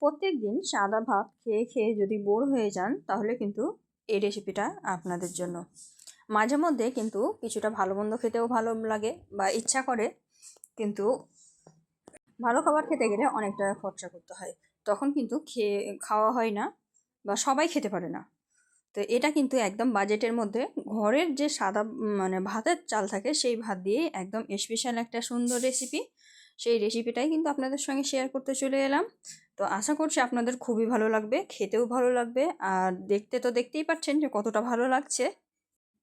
প্রত্যেক দিন সাদা ভাত খেয়ে খেয়ে যদি বোর হয়ে যান তাহলে কিন্তু এই রেসিপিটা আপনাদের জন্য। মাঝে মধ্যে কিন্তু কিছুটা ভালো মন্দ খেতেও ভালো লাগে বা ইচ্ছা করে, কিন্তু ভালো খাবার খেতে গেলে অনেক টাকা খরচা করতে হয়, তখন কিন্তু খাওয়া হয় না বা সবাই খেতে পারে না। তো এটা কিন্তু একদম বাজেটের মধ্যে ঘরের যে সাদা মানে ভাতের চাল থাকে সেই ভাত দিয়ে একদম স্পেশাল একটা সুন্দর রেসিপি। সেই রেসিপিটাই কিন্তু আপনাদের সঙ্গে শেয়ার করতে চলে এলাম। তো আশা করছি আপনাদের খুবই ভালো লাগবে, খেতেও ভালো লাগবে, আর দেখতে তো দেখতেই পাচ্ছেন যে কতটা ভালো লাগছে।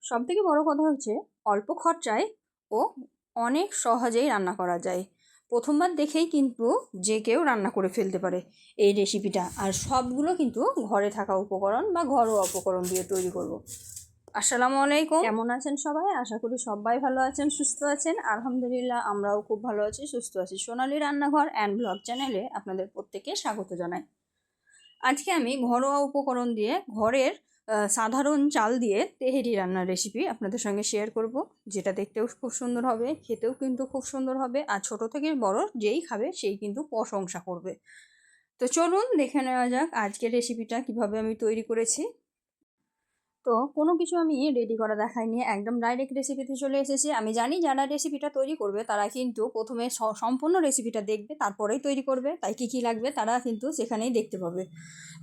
সবথেকে বড় কথা হচ্ছে অল্প খরচায় ও অনেক সহজেই রান্না করা যায়। প্রথমবার দেখেই কিন্তু যে কেউ রান্না করে ফেলতে পারে এই রেসিপিটা, আর সবগুলো কিন্তু ঘরে থাকা উপকরণ বা ঘরোয়া উপকরণ দিয়ে তৈরি করব। আসসালামু আলাইকুম, কেমন আছেন সবাই? আশা করি সবাই ভালো আছেন, সুস্থ আছেন। আলহামদুলিল্লাহ, আমরাও খুব ভালো আছি, সুস্থ আছি। সোনালী রান্নাঘর অ্যান্ড ব্লগ চ্যানেলে আপনাদের প্রত্যেককে স্বাগত জানাই। আজকে আমি ঘরোয়া উপকরণ দিয়ে ঘরের সাধারণ চাল দিয়ে তেহেরি রান্নার রেসিপি আপনাদের সঙ্গে শেয়ার করব, যেটা দেখতেও খুব সুন্দর হবে, খেতেও কিন্তু খুব সুন্দর হবে, আর ছোট থেকে বড় যেই খাবে সেই কিন্তু প্রশংসা করবে। তো চলুন দেখে নেওয়া যাক আজকের রেসিপিটা কিভাবে আমি তৈরি করেছি। তো কোনো কিছু আমি রেডি করা দেখাইনি, একদম ডাইরেক্ট রেসিপিতে চলে এসেছি। আমি জানি যারা রেসিপিটা তৈরি করবে তারা কিন্তু প্রথমে সম্পূর্ণ রেসিপিটা দেখবে, তারপরেই তৈরি করবে, তাই কী কী লাগবে তারা কিন্তু সেখানেই দেখতে পাবে।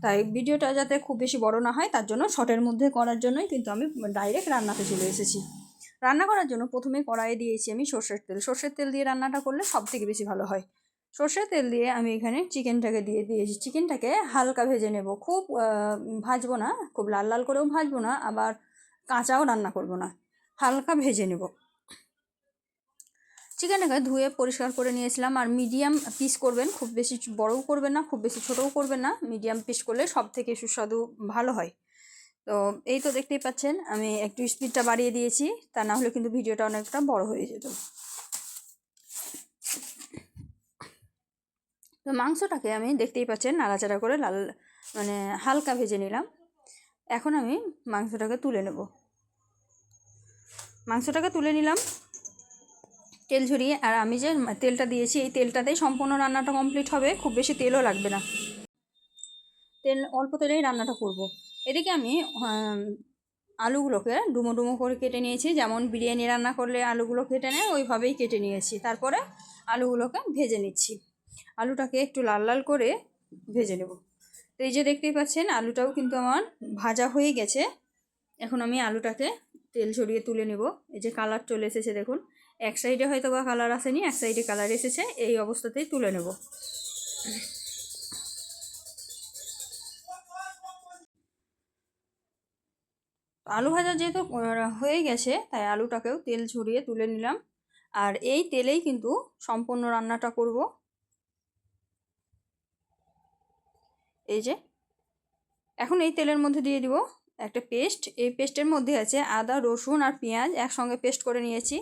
তাই ভিডিওটা যাতে খুব বেশি বড় না হয় তার জন্য শর্টের মধ্যে করার জন্যই কিন্তু আমি ডাইরেক্ট রান্নাতে চলে এসেছি। রান্না করার জন্য প্রথমে কড়াইয়ে দিয়েছি আমি সর্ষের তেল দিয়ে রান্নাটা করলে সব থেকে বেশি ভালো হয়। সর্ষের তেল দিয়ে আমি এখানে চিকেনটাকে দিয়ে দিয়েছি। চিকেনটাকে হালকা ভেজে নেব, খুব ভাজবো না, খুব লাল লাল করেও ভাজবো না, আবার কাঁচাও রান্না করব না, হালকা ভেজে নেব। চিকেনটাকে ধুয়ে পরিষ্কার করে নিয়েছিলাম, আর মিডিয়াম পিস করবেন, খুব বেশি বড়ও করবেন না, খুব বেশি ছোটও করবেন না, মিডিয়াম পিস করলে সব থেকে সুস্বাদু ভালো হয়। তো এই তো দেখতেই পাচ্ছেন আমি একটু স্পিডটা বাড়িয়ে দিয়েছি, তা না হলে কিন্তু ভিডিওটা অনেকটা বড় হয়ে যেত। তো মাংসটাকে আমি দেখতেই পাচ্ছেন নাড়াচাড়া করে লাল মানে হালকা ভেজে নিলাম। এখন আমি মাংসটাকে তুলে নেব। মাংসটাকে তুলে নিলাম তেল ঝরিয়ে, আর আমি যে তেলটা দিয়েছি এই তেলটাতেই সম্পূর্ণ রান্নাটা কমপ্লিট হবে, খুব বেশি তেলও লাগবে না, তেল অল্প তেলেই রান্নাটা করব। এদিকে আমি আলুগুলোকে ডুমো ডুমো করে কেটে নিয়েছি, যেমন বিরিয়ানি রান্না করলে আলুগুলো কেটে নেয় ওইভাবেই কেটে নিয়েছি। তারপরে আলুগুলোকে ভেজে নিচ্ছি, আলুটাকে একটু লাল লাল করে ভেজে নেব। তো এই যে দেখতেই পাচ্ছেন আলুটাও কিন্তু আমার ভাজা হয়ে গেছে। এখন আমি আলুটাকে তেল ঝরিয়ে তুলে নেব। এই যে কালার চলে এসেছে দেখুন, এক সাইডে হয়তো বা কালার আসেনি, এক সাইডে কালার এসেছে, এই অবস্থাতেই তুলে নেব। আলু ভাজা যেহেতু হয়ে গেছে তাই আলুটাকেও তেল ঝরিয়ে তুলে নিলাম, আর এই তেলেই কিন্তু সম্পূর্ণ রান্নাটা করব। এই যে এখন এই তেলের মধ্যে দিয়ে দিব একটা পেস্ট। এই পেস্টের মধ্যে আছে আদা, রসুন আর পেঁয়াজ একসঙ্গে পেস্ট করে নিয়েছি।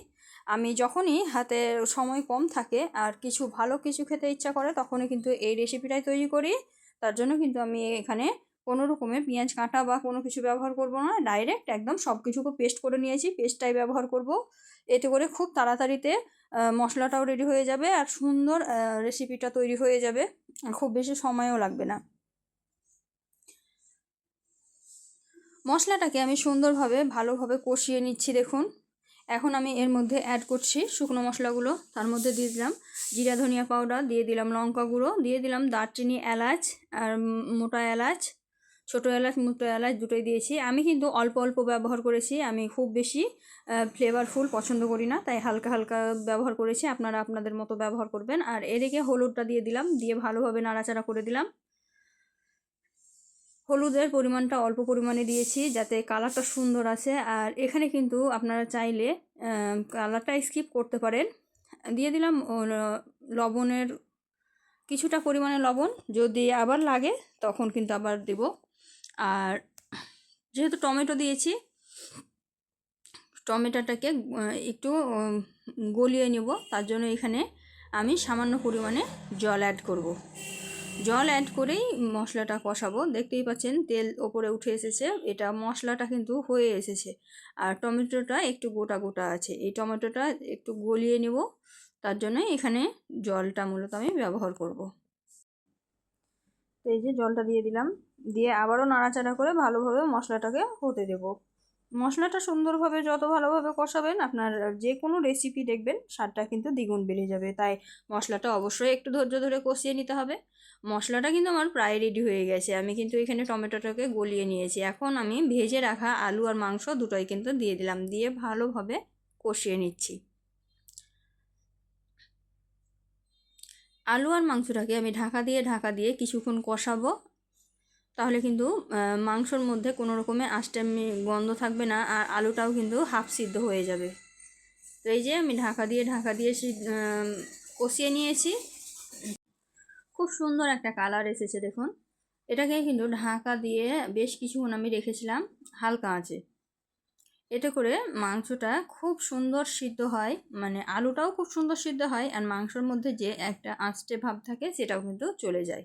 আমি যখনই হাতে সময় কম থাকে আর কিছু ভালো কিছু খেতে ইচ্ছা করে তখনই কিন্তু এই রেসিপিটাই তৈরি করি। তার জন্য কিন্তু আমি এখানে কোনো রকমের পেঁয়াজ কাটা বা কোনো কিছু ব্যবহার করব না, ডাইরেক্ট একদম সব কিছুকে পেস্ট করে নিয়েছি, পেস্টটাই ব্যবহার করব। এতে করে খুব তাড়াতাড়িতে মশলাটাও রেডি হয়ে যাবে আর সুন্দর রেসিপিটা তৈরি হয়ে যাবে, খুব বেশি সময়ও লাগবে না। মশলাটাকে আমি সুন্দরভাবে ভালোভাবে কষিয়ে নিচ্ছি দেখুন। এখন আমি এর মধ্যে অ্যাড করছি শুকনো মশলাগুলো। তার মধ্যে দিয়ে দিলাম জিরা ধনিয়া পাউডার, দিয়ে দিলাম লঙ্কা গুঁড়ো, দিয়ে দিলাম দারচিনি, এলাচ আর মোটা এলাচ, ছোটো এলাচ মোটো এলাচ দুটোই দিয়েছি। আমি কিন্তু অল্প অল্প ব্যবহার করেছি, আমি খুব বেশি ফ্লেভারফুল পছন্দ করি না, তাই হালকা হালকা ব্যবহার করেছি, আপনারা আপনাদের মতো ব্যবহার করবেন। আর এদিকে হলুদটা দিয়ে দিলাম, দিয়ে ভালোভাবে নাড়াচাড়া করে দিলাম। হলুদের পরিমাণটা অল্প পরিমাণে দিয়েছি যাতে কালারটা সুন্দর আসে, আর এখানে কিন্তু আপনারা চাইলে কালারটা স্কিপ করতে পারেন। দিয়ে দিলাম লবণের কিছুটা পরিমাণে লবণ, যদি আবার লাগে তখন কিন্তু আবার দেব। আর যেহেতু টমেটো দিয়েছি, টমেটোটাকে একটু গলিয়ে নেব, তার জন্য এখানে আমি সামান্য পরিমাণে জল অ্যাড করব। জল অ্যাড করেই মশলাটা কষাবো। দেখতেই পাচ্ছেন তেল ওপরে উঠে এসেছে, এটা মশলাটা কিন্তু হয়ে এসেছে, আর টমেটোটা একটু গোটা গোটা আছে, এই টমেটোটা একটু গলিয়ে নেব, তার জন্য এখানে জলটা মূলত আমি ব্যবহার করব। তো এই যে জলটা দিয়ে দিলাম, দিয়ে আবারও নাড়াচাড়া করে ভালোভাবে মশলাটাকে হতে দেব। মশলাটা সুন্দরভাবে যত ভালোভাবে কষাবেন আপনার যে কোনো রেসিপি দেখবেন স্বাদটা কিন্তু দ্বিগুণ বেড়ে যাবে। তাই মশলাটা অবশ্যই একটু ধৈর্য ধরে কষিয়ে নিতে হবে। মশলাটা কিন্তু আমার প্রায় রেডি হয়ে গেছে। আমি কিন্তু এখানে টমেটোটাকে গলিয়ে নিয়েছি। এখন আমি ভেজে রাখা আলু আর মাংস দুটোই কিন্তু দিয়ে দিলাম, দিয়ে ভালোভাবে কষিয়ে নিচ্ছি। আলু আর মাংসটাকে আমি ঢাকা দিয়ে কিছুক্ষণ কষাবো। তাহলে কিন্তু মাংসর মধ্যে কোনো রকমের আষ্টে গন্ধ থাকবে না, আর আলুটাও কিন্তু হাফ সিদ্ধ হয়ে যাবে। তো এই যে আমি ঢাকা দিয়ে কষিয়ে নিয়েছি। খুব সুন্দর একটা কালার এসেছে দেখুন। এটাকে কিন্তু ঢাকা দিয়ে বেশ কিছুক্ষণ আমি রেখেছিলাম হালকা আঁচে। এতে করে মাংসটা খুব সুন্দর সিদ্ধ হয়, মানে আলুটাও খুব সুন্দর সিদ্ধ হয়, আর মাংসর মধ্যে যে একটা আঁচটে ভাব থাকে সেটাও কিন্তু চলে যায়।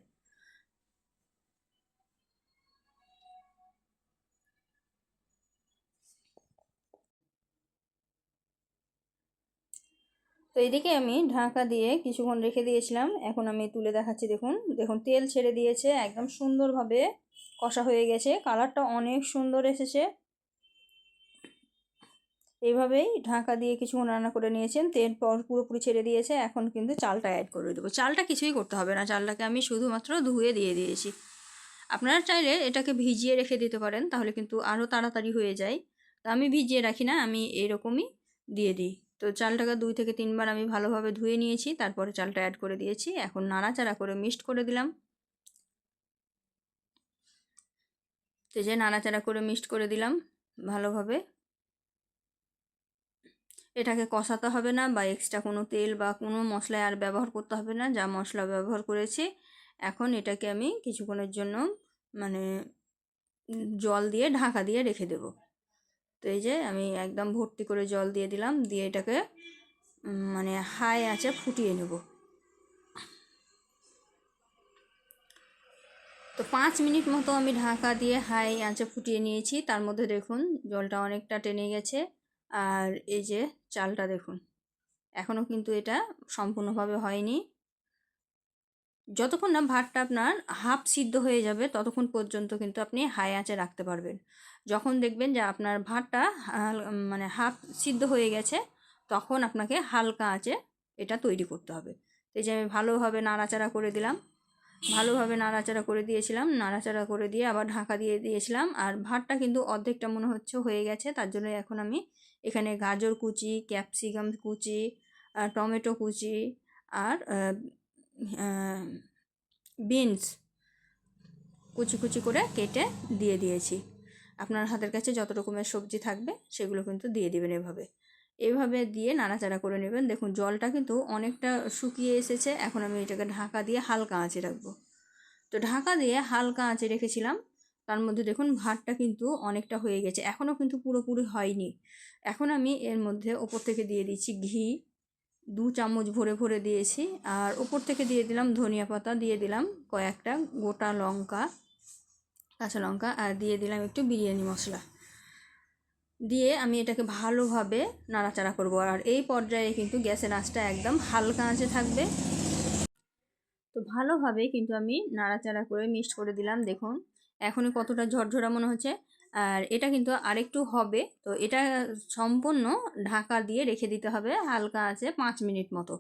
তো এইদিকে আমি ঢাকা দিয়ে কিছুক্ষণ রেখে দিয়েছিলাম। এখন আমি তুলে দেখাচ্ছি, দেখুন দেখুন তেল ছেড়ে দিয়েছে, একদম সুন্দরভাবে কষা হয়ে গেছে, কালারটা অনেক সুন্দর এসেছে। এইভাবেই ঢাকা দিয়ে কিছুক্ষণ রান্না করে নিয়েছেন, তেল পুরোপুরি ছেড়ে দিয়েছে। এখন কিন্তু চালটা অ্যাড করে দেবো। চালটা কিছুই করতে হবে না, চালটাকে আমি শুধুমাত্র ধুয়ে দিয়ে দিয়েছি। আপনারা চাইলে এটাকে ভিজিয়ে রেখে দিতে পারেন, তাহলে কিন্তু আরও তাড়াতাড়ি হয়ে যায়। তো আমি ভিজিয়ে রাখি না, আমি এরকমই দিয়ে দিই। তো চালটাকে 2 থেকে 3 বার আমি ভালোভাবে ধুয়ে নিয়েছি, তারপরে চালটা অ্যাড করে দিয়েছি। এখন নাড়াচাড়া করে মিক্সড করে দিলাম। তো যে নাড়াচাড়া করে মিক্সড করে দিলাম ভালোভাবে। এটাকে কষাতে হবে না, বা এক্সট্রা কোনো তেল বা কোনো মশলা আর ব্যবহার করতে হবে না, যা মশলা ব্যবহার করেছি। এখন এটাকে আমি কিছুক্ষণের জন্য মানে জল দিয়ে ঢাকা দিয়ে রেখে দেব। তো এই যে আমি একদম ভর্তি করে জল দিয়ে দিলাম, দিয়ে এটাকে মানে হাই আঁচে ফুটিয়ে নেব। তো 5 মিনিট মতো আমি ঢাকা দিয়ে হাই আঁচে ফুটিয়ে নিয়েছি। তার মধ্যে দেখুন জলটা অনেকটা টেনে গেছে, আর এই যে চালটা দেখুন এখনও কিন্তু এটা সম্পূর্ণভাবে হয়নি। যতক্ষণ না ভাতটা আপনার হাফ সিদ্ধ হয়ে যাবে ততক্ষণ পর্যন্ত কিন্তু আপনি হাই আঁচে রাখতে পারবেন। যখন দেখবেন যে আপনার ভাতটা মানে হাফ সিদ্ধ হয়ে গেছে, তখন আপনাকে হালকা আঁচে এটা তৈরি করতে হবে। এই যে আমি ভালোভাবে নাড়াচাড়া করে দিলাম, ভালোভাবে নাড়াচাড়া করে দিয়েছিলাম, নাড়াচাড়া করে দিয়ে আবার ঢাকা দিয়ে দিয়েছিলাম। আর ভাতটা কিন্তু অর্ধেকটা মনে হচ্ছে হয়ে গেছে, তার জন্য এখন আমি এখানে গাজর কুচি, ক্যাপসিকাম কুচি, টমেটো কুচি আর বিনস কুচি কুচি করে কেটে দিয়ে দিয়েছি। আপনার হাতের কাছে যত রকমের সবজি থাকবে সেগুলো কিন্তু দিয়ে দেবেন। এভাবে দিয়ে নাড়াচাড়া করে নেবেন। দেখুন জলটা কিন্তু অনেকটা শুকিয়ে এসেছে। এখন আমি এটাকে ঢাকা দিয়ে হালকা আঁচে রাখবো। তো ঢাকা দিয়ে হালকা আঁচে রেখেছিলাম, তার মধ্যে দেখুন ভাতটা কিন্তু অনেকটা হয়ে গেছে, এখনও কিন্তু পুরোপুরি হয়নি। এখন আমি এর মধ্যে ওপর থেকে দিয়ে দিচ্ছি ঘি, 2 চামচ ভরে ভরে দিয়েছি। আর ওপর থেকে দিয়ে দিলাম ধনিয়া পাতা, দিয়ে দিলাম কয়েকটা গোটা লঙ্কা, কাঁচা লঙ্কা, আর দিয়ে দিলাম একটু বিরিয়ানি মশলা। দিয়ে আমি এটাকে ভালোভাবে নাড়াচাড়া করব। আর এই পর্যায়ে কিন্তু গ্যাসের আঁচটা একদম হালকা আঁচে থাকবে। তো ভালোভাবে কিন্তু আমি নাড়াচাড়া করে মিক্সড করে দিলাম। দেখুন এখনই কতটা ঝরঝরা মনে হচ্ছে, আর এটা কিন্তু আরেকটু হবে। তো এটা সম্পূর্ণ ঢাকা দিয়ে রেখে দিতে হবে হালকা আছে 5 মিনিট মতো।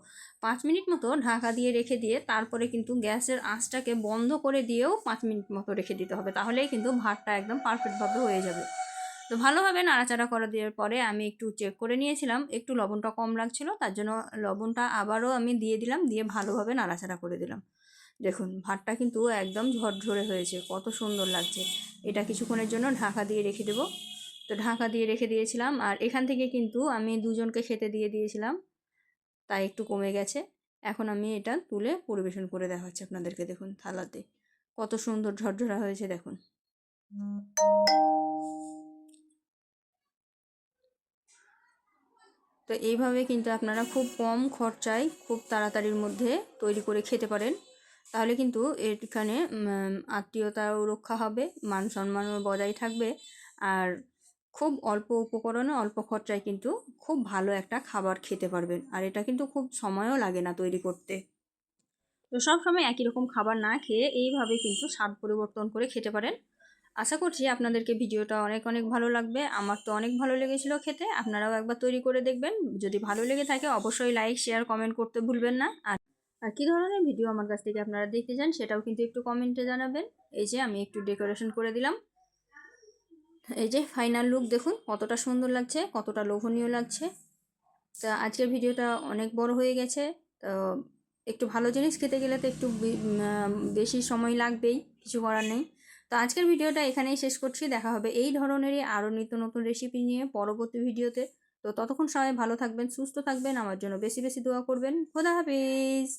5 মিনিট মতো ঢাকা দিয়ে রেখে দিয়ে তারপরে কিন্তু গ্যাসের আঁচটাকে বন্ধ করে দিয়েও 5 মিনিট মতো রেখে দিতে হবে, তাহলেই কিন্তু ভাতটা একদম পারফেক্টভাবে হয়ে যাবে। তো ভালোভাবে নাড়াচাড়া করে দেওয়ার পরে আমি একটু চেক করে নিয়েছিলাম, একটু লবণটা কম লাগছিল, তার জন্য লবণটা আবারও আমি দিয়ে দিলাম, দিয়ে ভালোভাবে নাড়াচাড়া করে দিলাম। দেখুন ভাতটা কিন্তু একদম ঝরঝরে হয়েছে, কত সুন্দর লাগছে। এটা কিছুক্ষণের জন্য ঢাকা দিয়ে রেখে দেবো। তো ঢাকা দিয়ে রেখে দিয়েছিলাম, আর এখান থেকে কিন্তু আমি 2 জনকে খেতে দিয়ে দিয়েছিলাম, তাই একটু কমে গেছে। এখন আমি এটা তুলে পরিবেশন করে দেখাচ্ছি আপনাদেরকে। দেখুন থালাতে কত সুন্দর ঝরঝরা হয়েছে দেখুন। তো এইভাবে কিন্তু আপনারা খুব কম খরচায় খুব তাড়াতাড়ির মধ্যে তৈরি করে খেতে পারেন। তাহলে কিন্তু এখানে আত্মীয়তাও রক্ষা হবে, মান সম্মানও বজায় থাকবে, আর খুব অল্প উপকরণে অল্প খরচায় কিন্তু খুব ভালো একটা খাবার খেতে পারবেন। আর এটা কিন্তু খুব সময়ও লাগে না তৈরি করতে। তো সবসময় একই রকম খাবার না খেয়ে এইভাবে কিন্তু স্বাদ পরিবর্তন করে খেতে পারেন। আশা করছি আপনাদেরকে ভিডিওটা অনেক অনেক ভালো লাগবে। আমার তো অনেক ভালো লেগেছিল খেতে, আপনারাও একবার তৈরি করে দেখবেন। যদি ভালো লেগে থাকে অবশ্যই লাইক শেয়ার কমেন্ট করতে ভুলবেন না। আর কী ধরনের ভিডিও আমার কাছ থেকে আপনারা দেখতে চান সেটাও কিন্তু একটু কমেন্টে জানাবেন। এই যে আমি একটু ডেকোরেশন করে দিলাম। এই যে ফাইনাল লুক দেখুন কতটা সুন্দর লাগছে, কতটা লোভনীয় লাগছে। তা আজকের ভিডিওটা অনেক বড় হয়ে গেছে। তো একটু ভালো জিনিস খেতে গেলে তো একটু বেশি সময় লাগবেই, কিছু করার নেই। তো আজকের ভিডিওটা এখানেই শেষ করছি। দেখা হবে এই ধরনেরই আরও নিত্য নতুন রেসিপি নিয়ে পরবর্তী ভিডিওতে। তো ততক্ষণ সবাই ভালো থাকবেন, সুস্থ থাকবেন, আমার জন্য বেশি বেশি দোয়া করবেন। খোদা হাফেজ।